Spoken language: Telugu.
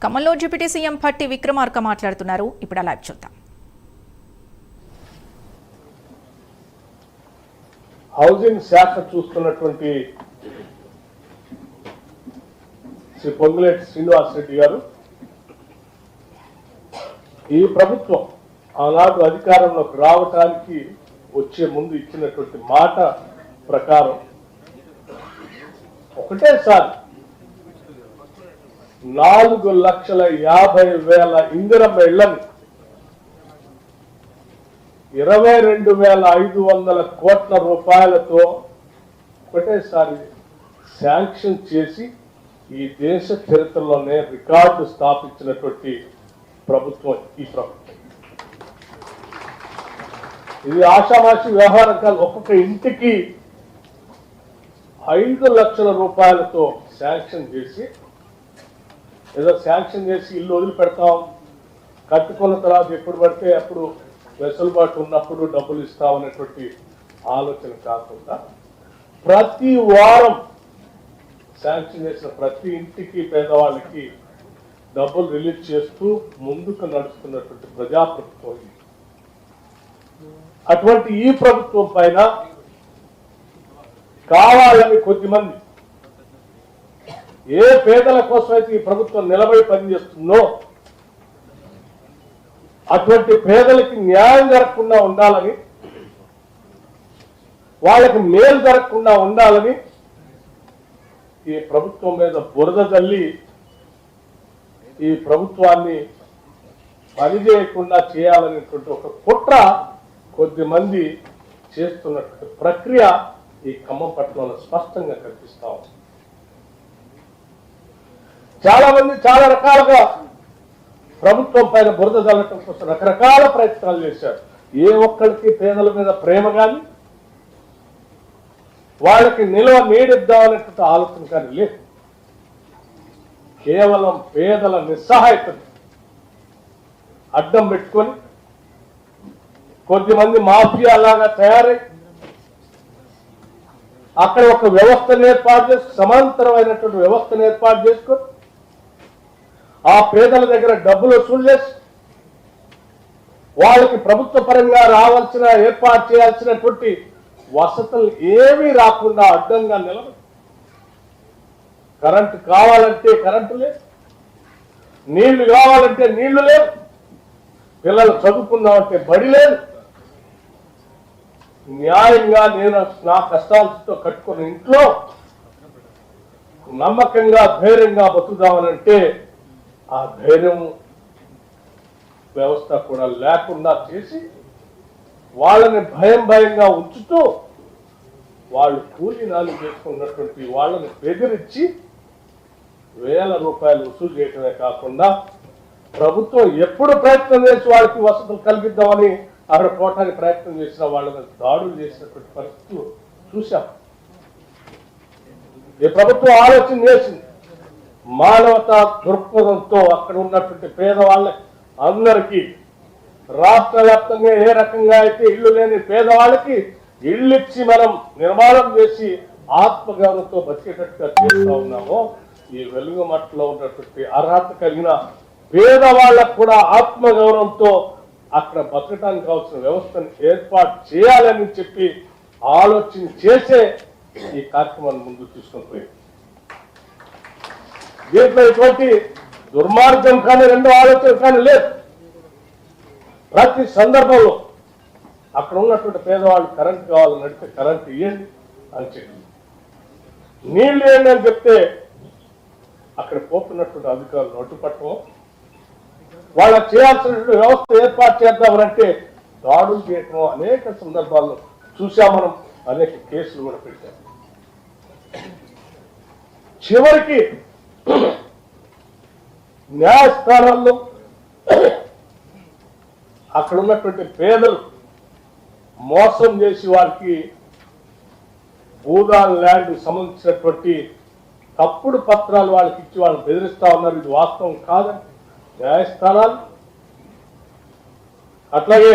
ఖమ్మంలో డిప్యూటీ సీఎం భట్టి విక్రమార్క మాట్లాడుతున్నారు. ఇప్పుడు లైవ్ చూద్దాం. హౌసింగ్ శాఖ చూస్తున్నటువంటి శ్రీ పొంగులేటి శ్రీనివాసరెడ్డి గారు ఈ ప్రభుత్వం ఆనాడు అధికారంలోకి రావడానికి వచ్చే ముందు ఇచ్చినటువంటి మాట ప్రకారం ఒకటేసారి 4,50,000 ఇందిరమ్మ ఇళ్లను 22,500 కోట్ల రూపాయలతో ఒకటేసారి శాంక్షన్ చేసి ఈ దేశ చరిత్రలోనే రికార్డు స్థాపించినటువంటి ప్రభుత్వం ఈ ప్రభుత్వం. ఇది ఆషామాషి వ్యవహారం కాదు. ఒక్కొక్క ఇంటికి 5 లక్షల రూపాయలతో శాంక్షన్ చేసి ఏదో శాంక్షన్ చేసి ఇల్లు వదిలిపెడతాం, కట్టుకున్న తర్వాత ఎప్పుడు పడితే అప్పుడు వెసులుబాటు ఉన్నప్పుడు డబ్బులు ఇస్తామనేటువంటి ఆలోచన కాకుండా ప్రతి వారం శాంక్షన్ చేసిన ప్రతి ఇంటికి పేదవాళ్ళకి డబ్బులు రిలీజ్ చేస్తూ ముందుకు నడుస్తున్నటువంటి ప్రజాప్రభుత్వం. అటువంటి ఈ ప్రభుత్వం పైన కావాలని కొద్దిమంది ఏ పేదల కోసం అయితే ఈ ప్రభుత్వం నిలబడి పనిచేస్తుందో అటువంటి పేదలకి న్యాయం జరగకుండా ఉండాలని, వాళ్ళకి మేలు జరగకుండా ఉండాలని ఈ ప్రభుత్వం మీద బురద తల్లి ఈ ప్రభుత్వాన్ని పనిచేయకుండా చేయాలనేటువంటి ఒక కుట్ర కొద్దిమంది చేస్తున్నటువంటి ప్రక్రియ ఈ ఖమ్మం పట్టణంలో స్పష్టంగా కనిపిస్తా ఉంది. చాలా మంది చాలా రకాలుగా ప్రభుత్వం పైన బురద చల్లటం కోసం రకరకాల ప్రయత్నాలు చేశారు. ఏ ఒక్కరికి పేదల మీద ప్రేమ కానీ వాళ్ళకి నిల్వ నీడిద్దామనేటువంటి ఆలోచన కానీ లేదు. కేవలం పేదల నిస్సహాయతను అడ్డం పెట్టుకొని కొద్దిమంది మాఫియా లాగా తయారై అక్కడ ఒక వ్యవస్థను ఏర్పాటు చేసి సమాంతరమైనటువంటి వ్యవస్థను ఏర్పాటు చేసుకొని ఆ పేదల దగ్గర డబ్బులు వసూలు చేసి వాళ్ళకి ప్రభుత్వ పరంగా రావాల్సిన ఏర్పాటు చేయాల్సినటువంటి వసతులు ఏమీ రాకుండా అడ్డంగా నిలబడి కరెంటు కావాలంటే కరెంటు లేదు, నీళ్లు కావాలంటే నీళ్లు లేవు, పిల్లలు చదువుకుందామంటే బడి లేదు. న్యాయంగా నేను నా కష్టాలతో కట్టుకున్న ఇంట్లో నమ్మకంగా ధైర్యంగా బతుకుదామనంటే ఆ ధైర్యం వ్యవస్థ కూడా లేకుండా చేసి వాళ్ళని భయంగా ఉంచుతూ వాళ్ళు కూలీ నాలు చేసుకున్నటువంటి వాళ్ళని బెదిరించి వేల రూపాయలు వసూలు చేయటమే కాకుండా ప్రభుత్వం ఎప్పుడు ప్రయత్నం చేసి వాళ్ళకి వసతులు కల్పిద్దామని అక్కడ పోవటానికి ప్రయత్నం చేసిన వాళ్ళ మీద దాడులు చేసినటువంటి పరిస్థితులు చూశాం. ఈ ప్రభుత్వం ఆలోచన చేసింది మానవతా దృక్పథంతో అక్కడ ఉన్నటువంటి పేదవాళ్ళ అందరికీ రాష్ట్ర వ్యాప్తంగా ఏ రకంగా అయితే ఇల్లు లేని పేదవాళ్ళకి ఇళ్ళు ఇచ్చి మనం నిర్మాణం చేసి ఆత్మగౌరవంతో బతికేటట్టుగా చేస్తూ ఉన్నామో ఈ వెలుగు మట్టలో ఉన్నటువంటి అర్హత కలిగిన పేదవాళ్ళకు కూడా ఆత్మగౌరవంతో అక్కడ బతకడానికి కావాల్సిన వ్యవస్థను ఏర్పాటు చేయాలని చెప్పి ఆలోచన చేసే ఈ కార్యక్రమాన్ని ముందుకు తీసుకొని పోయింది. దీంట్లో ఇటువంటి దుర్మార్గం కానీ రెండో ఆలోచన కానీ లేదు. ప్రతి సందర్భంలో అక్కడ ఉన్నటువంటి పేదవాళ్ళు కరెంట్ కావాలని అడిగితే కరెంట్ ఇవ్వండి అని చెప్పి, నీళ్లు ఇవ్వండి అని చెప్తే అక్కడ పోతున్నటువంటి అధికారులు అడ్డుపట్టడం, వాళ్ళకి చేయాల్సినటువంటి వ్యవస్థ ఏర్పాటు చేద్దామనంటే దాడులు చేయటం అనేక సందర్భాల్లో చూసాం. మనం అనేక కేసులు కూడా పెట్టాం. చివరికి న్యాయస్థానాల్లో అక్కడ ఉన్నటువంటి పేదలు మోసం చేసి వారికి భూదాన్ ల్యాండ్ సంబంధించినటువంటి తప్పుడు పత్రాలు వాళ్ళకి ఇచ్చి వాళ్ళని బెదిరిస్తా ఉన్నారు. ఇది వాస్తవం కాదని న్యాయస్థానాలు అట్లాగే